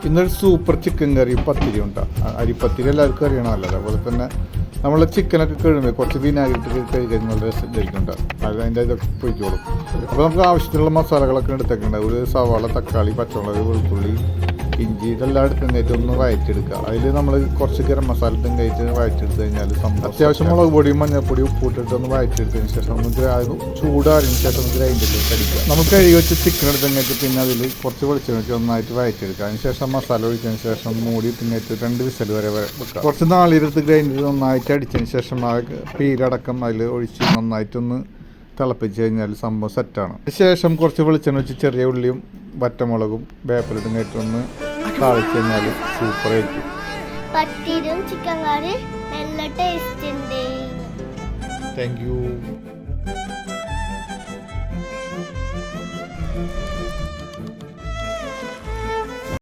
ഇന്നൊരു super chicken കറി പത്തിരി ഉണ്ട്. അരിപ്പത്തിരി എല്ലാവർക്കും അറിയണമല്ലോ. അതേപോലെ തന്നെ നമ്മൾ ചിക്കനൊക്കെ കഴുകുമ്പോൾ കുറച്ച് വിനാഗിരിട്ട് കഴിക്കാൻ നല്ല രസമുണ്ട്. അതിൻ്റെ ഇതൊക്കെ പൊയ്ക്കോളും. അപ്പോൾ നമുക്ക് ആവശ്യത്തിനുള്ള മസാലകളൊക്കെ എടുത്തേക്കുണ്ട്. ഒരു സവാള, തക്കാളി, പച്ചമുളക്, വെളുത്തുള്ളി, ഇഞ്ചി ഇതെല്ലാം എടുത്തിട്ട് ഒന്ന് വഴറ്റിയെടുക്കുക. അതിൽ നമ്മൾ കുറച്ച് ഗരം മസാല കയറ്റി വഴറ്റിയെടുത്ത് കഴിഞ്ഞാൽ അത്യാവശ്യം മുളക് പൊടിയും മഞ്ഞൾപ്പൊടിയും ഉപ്പിട്ടിട്ട് ഒന്ന് വഴറ്റിയെടുത്തതിന് ശേഷം നമുക്ക് ചൂടാറിന് ശേഷം ഗ്രൈൻഡറിലേക്ക് അടിക്കുക. നമുക്ക് കഴുകി വെച്ച് ചിക്കൻ എടുത്ത് പിന്നെ അതിൽ കുറച്ച് വെളിച്ചെണ്ണ നന്നായിട്ട് വഴറ്റിയെടുക്കുക. അതിന് ശേഷം മസാല ഒഴിച്ചതിന് ശേഷം മൂടി പിന്നെ 2 വിസൽ വരെ വെക്കുക. കുറച്ച് നാളിരുത്ത് ഗ്രൈൻഡർ നന്നായിട്ട് അടിച്ചതിന് ശേഷം ആ പീരടക്കം അതിൽ ഒഴിച്ച് നന്നായിട്ടൊന്ന് തിളപ്പിച്ച് കഴിഞ്ഞാൽ സംഭവം സെറ്റാണ്. ശേഷം കുറച്ച് വെളിച്ചെണ്ണ വെച്ച് ചെറിയ ഉള്ളിയും വറ്റമുളകും വേപ്പിലിട്ടും കയറ്റൊന്ന് താളിച്ച് കഴിഞ്ഞാൽ സൂപ്പറായിരിക്കും. പത്തിരിയും ചിക്കൻ കറി നല്ല ടേസ്റ്റ് ഉണ്ട്. Thank you.